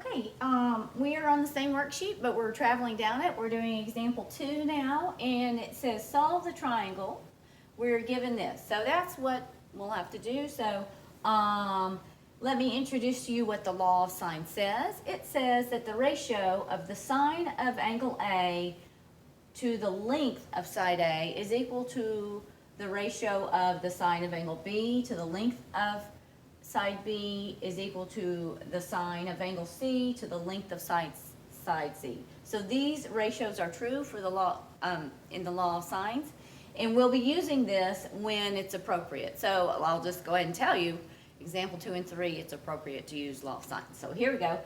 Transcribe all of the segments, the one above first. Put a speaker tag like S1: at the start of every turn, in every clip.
S1: Okay, we are on the same worksheet, but we're traveling down it. We're doing example 2 now, and it says solve the triangle. We're given this. So that's what we'll have to do. So let me introduce to you what the law of sine says. It says that the ratio of the sine of angle A to the length of side A is equal to the ratio of the sine of angle B to the length of side B is equal to the sine of angle C to the length of side C. So these ratios are true for the law in the law of sines, and we'll be using this when it's appropriate. So I'll just go ahead and tell you, example 2 and 3, it's appropriate to use law of sines. So here we go.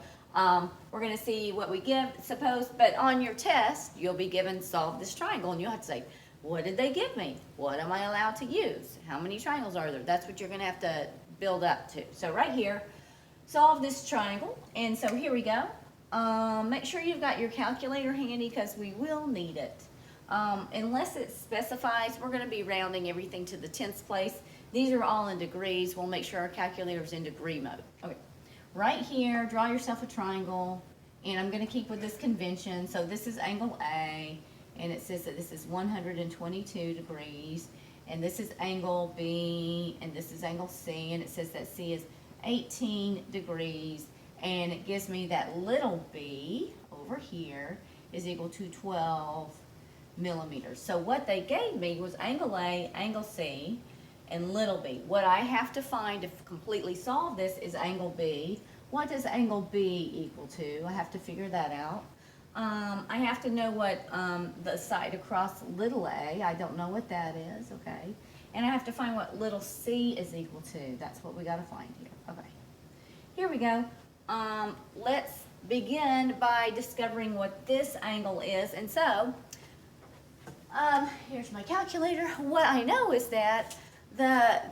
S1: We're going to see what we give, suppose, but on your test, you'll be given solve this triangle, and you'll have to say, what did they give me? What am I allowed to use? How many triangles are there? That's what you're going to have to build up to. So right here, solve this triangle. And so here we go. Make sure you've got your calculator handy because we will need it. Unless it specifies, we're going to be rounding everything to the 10th place. These are all in degrees. We'll make sure our calculator's in degree mode. Okay. Right here, draw yourself a triangle. And I'm going to keep with this convention. So this is angle A. And it says that this is 122 degrees. And this is angle B, and this is angle C, and it says that C is 18 degrees, and it gives me that little b over here is equal to 12 millimeters. So what they gave me was angle A, angle C, and little b. What I have to find to completely solve this is angle B. What does angle B equal to? I have to figure that out. I have to know what the side across little a, I don't know what that is, okay? And I have to find what little c is equal to. That's what we got to find here, okay? Here we go. Let's begin by discovering what this angle is. And so, here's my calculator. What I know is that the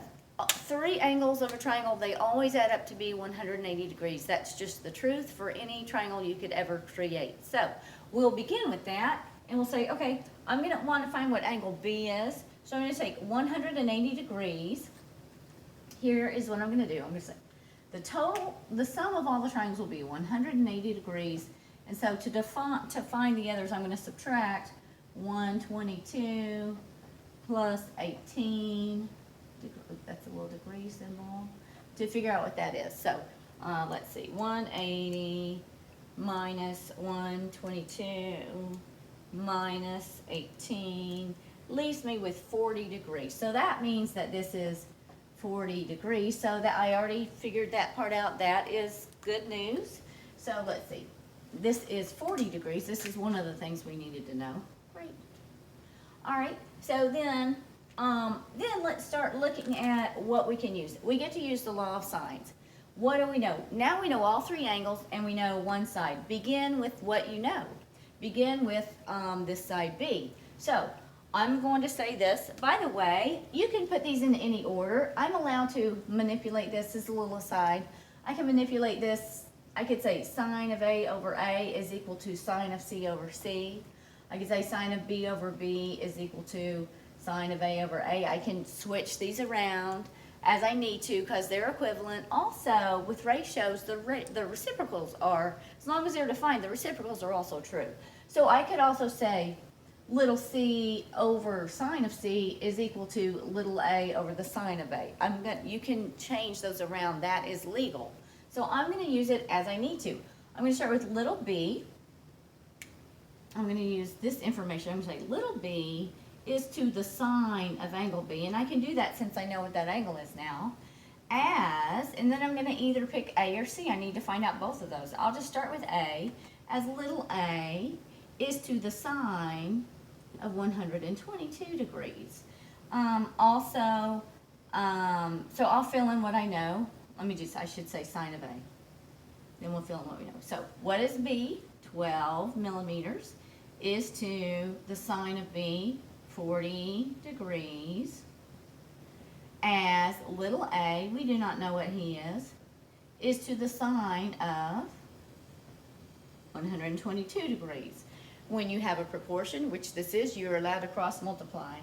S1: three angles of a triangle, they always add up to be 180 degrees. That's just the truth for any triangle you could ever create. So we'll begin with that, and we'll say, okay, I'm going to want to find what angle B is. So I'm going to take 180 degrees. Here is what I'm going to do. I'm going to say the sum of all the triangles will be 180 degrees. And so to find the others, I'm going to subtract 122 plus 18. That's a little degree symbol to figure out what that is. So let's see, 180 minus 122 minus 18 leaves me with 40 degrees. So that means that this is 40 degrees. So that I already figured that part out. That is good news. So let's see, this is 40 degrees. This is one of the things we needed to know. Great. All right, so then let's start looking at what we can use. We get to use the law of sines. What do we know? Now we know all three angles and we know one side. Begin with what you know. Begin with this side B. So I'm going to say this. By the way, you can put these in any order. I'm allowed to manipulate this as a little aside. I can manipulate this. I could say sine of A over A is equal to sine of C over C. I could say sine of B over B is equal to sine of A over A. I can switch these around as I need to because they're equivalent. Also, with ratios, the reciprocals are, as long as they're defined, the reciprocals are also true. So I could also say little c over sine of C is equal to little a over the sine of A. You can change those around. That is legal. So I'm going to use it as I need to. I'm going to start with little b. I'm going to use this information. I'm going to say little b is to the sine of angle B, and I can do that since I know what that angle is now, and then I'm going to either pick A or C. I need to find out both of those. I'll just start with A, as little a is to the sine of 122 degrees. So I'll fill in what I know. I should say sine of A. Then we'll fill in what we know. So what is B? 12 millimeters is to the sine of B, 40 degrees, as little a, we do not know what he is to the sine of 122 degrees. When you have a proportion, which this is, you're allowed to cross multiply.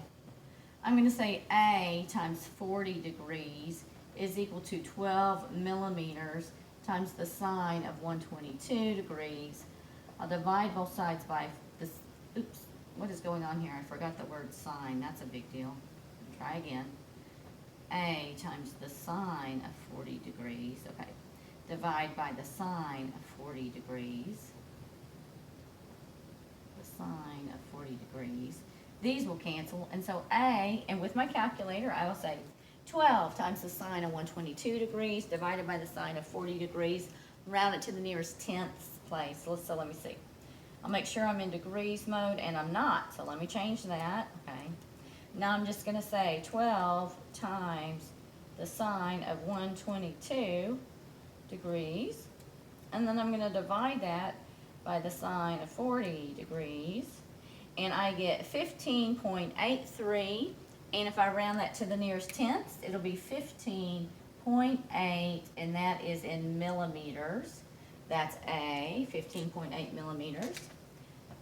S1: I'm going to say A times 40 degrees is equal to 12 millimeters times the sine of 122 degrees. I'll divide both sides by this, oops, what is going on here? I forgot the word sine, that's a big deal. Try again. A times the sine of 40 degrees, okay. Divide by the sine of 40 degrees. The sine of 40 degrees. These will cancel, and so A, and with my calculator, I will say 12 times the sine of 122 degrees divided by the sine of 40 degrees, round it to the nearest tenths place. So let me see. I'll make sure I'm in degrees mode, and I'm not, so let me change that, okay. Now I'm just gonna say 12 times the sine of 122 degrees, and then I'm gonna divide that by the sine of 40 degrees, and I get 15.83, and if I round that to the nearest tenths, it'll be 15.8, and that is in millimeters. That's A, 15.8 millimeters.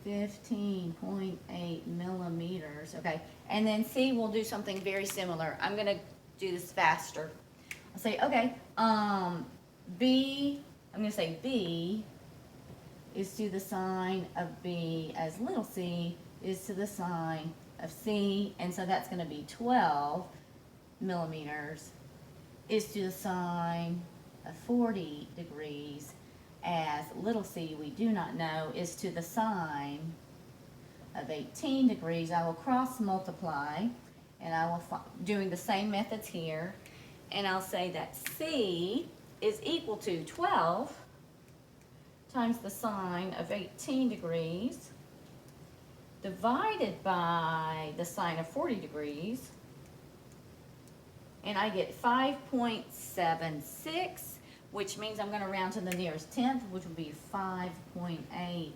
S1: 15.8 millimeters, okay. And then C, we'll do something very similar. I'm gonna do this faster. I'll say, okay, B, I'm gonna say B is to the sine of B as little c is to the sine of C, and so that's gonna be 12 millimeters is to the sine of 40 degrees as little c, we do not know, is to the sine of 18 degrees. I will cross multiply, and I will, doing the same methods here, and I'll say that C is equal to 12 times the sine of 18 degrees divided by the sine of 40 degrees, and I get 5.76, which means I'm going to round to the nearest tenth, which would be 5.8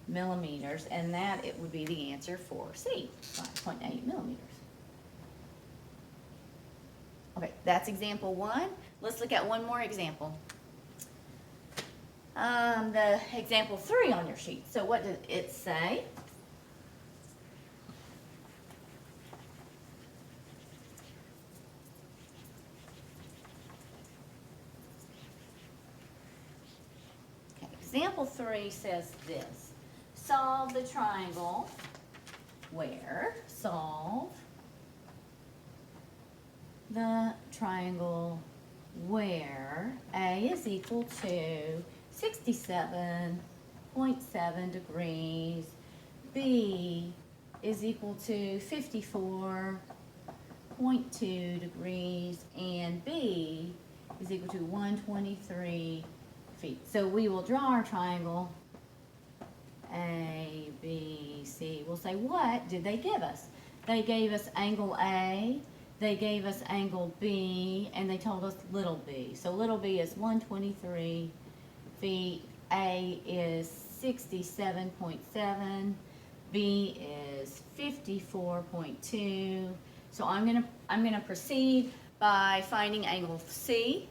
S1: millimeters, and that it would be the answer for C, 5.8 millimeters. Okay, that's example 1. Let's look at one more example. The example 3 on your sheet. So what did it say? Example 3 says this: solve the triangle where, solve the triangle where A is equal to 67.7 degrees, B is equal to 54.2 degrees, and B is equal to 123 feet. So we will draw our triangle A, B, C. We'll say, what did they give us? They gave us angle A, they gave us angle B, and they told us little b. So little b is 123 feet, A is 67.7, B is 54.2. So I'm gonna proceed by finding angle C.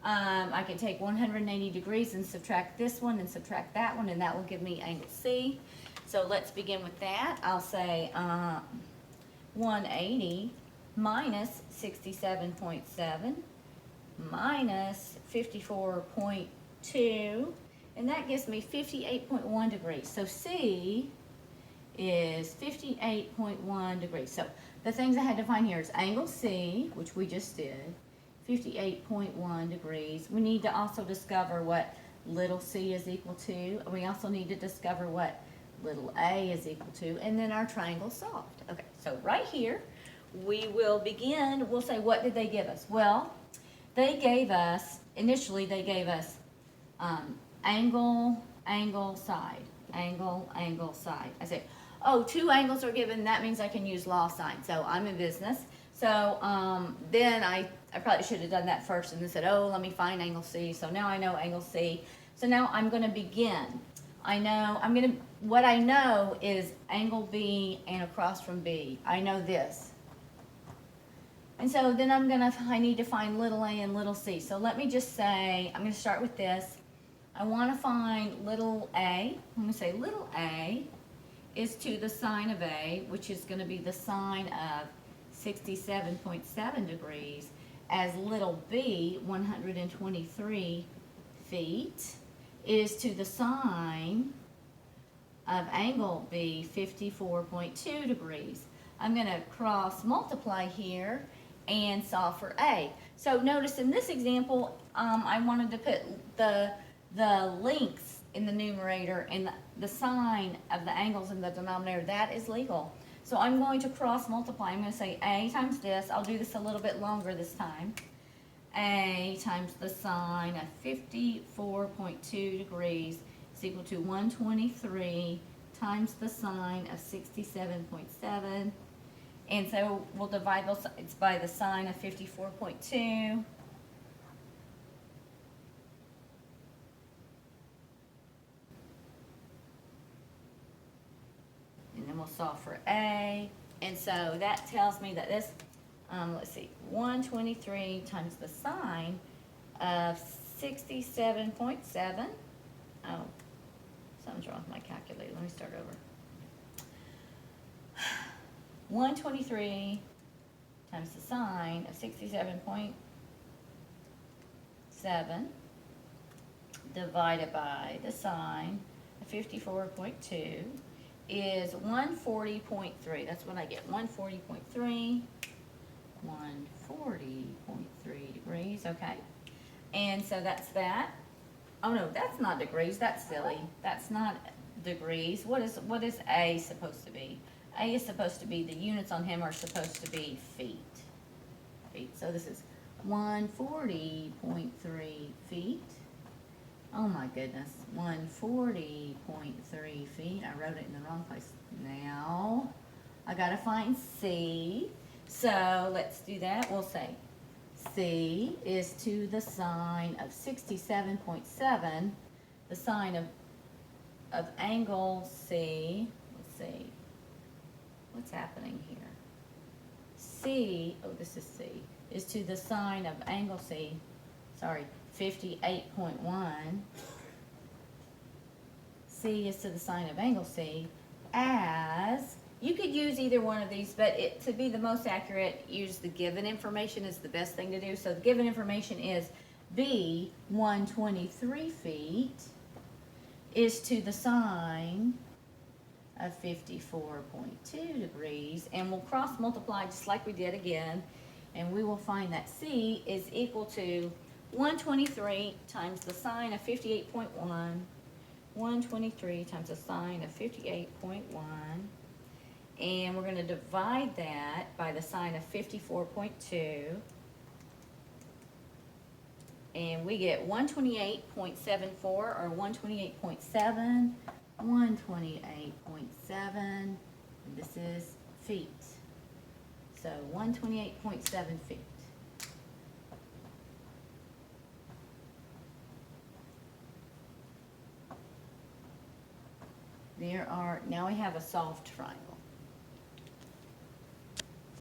S1: I can take 180 degrees and subtract this one and subtract that one, and that will give me angle C. So let's begin with that. I'll say 180 minus 67.7 minus 54.2, and that gives me 58.1 degrees. So C is 58.1 degrees. So the things I had to find here is angle C, which we just did, 58.1 degrees. We need to also discover what little c is equal to. We also need to discover what little a is equal to, and then our triangle solved. Okay, so right here, we will begin. We'll say, what did they give us? Well, they gave us, initially they gave us angle, angle, side, angle, angle, side. I say, oh, 2 angles are given, that means I can use law sine. So I'm in business. So then I probably should have done that first and then said, oh, let me find angle C. So now I know angle C. So now I'm going to begin. What I know is angle B and across from B. I know this. And so then I need to find little a and little c. So let me just say, I'm going to start with this. I want to find little a. I'm going to say little a is to the sine of A, which is going to be the sine of 67.7 degrees, as little b, 123 feet is to the sine of angle B, 54.2 degrees. I'm going to cross multiply here and solve for A. So notice in this example, I wanted to put the lengths in the numerator and the sine of the angles in the denominator. That is legal. So I'm going to cross multiply. I'm going to say A times this. I'll do this a little bit longer this time. A times the sine of 54.2 degrees is equal to 123 times the sine of 67.7. And so we'll divide both sides by the sine of 54.2. And then we'll solve for A. And so that tells me that this, let's see, 123 times the sine of 67.7. Oh, something's wrong with my calculator. Let me start over. 123 times the sine of 67.7 divided by the sine of 54.2 is 140.3. That's what I get, 140.3. 140.3 degrees, okay. And so that's that. Oh no, that's not degrees, that's silly. That's not degrees. What is A supposed to be? A is supposed to be, the units on him are supposed to be feet. So this is 140.3 feet. Oh my goodness, 140.3 feet. I wrote it in the wrong place. Now, I gotta find C. So let's do that. We'll say C is to the sine of 67.7, the sine of angle C. Let's see. What's happening here? C, oh, this is C, is to the sine of angle C, sorry, 58.1. C is to the sine of angle C as, you could use either one of these, but to be the most accurate, use the given information is the best thing to do. So the given information is B, 123 feet, is to the sine of 54.2 degrees, and we'll cross multiply just like we did again, and we will find that C is equal to 123 times the sine of 58.1, 123 times the sine of 58.1, and we're going to divide that by the sine of 54.2, and we get 128.74 or 128.7, 128.7, and this is feet. So 128.7 feet. Now we have a solved triangle.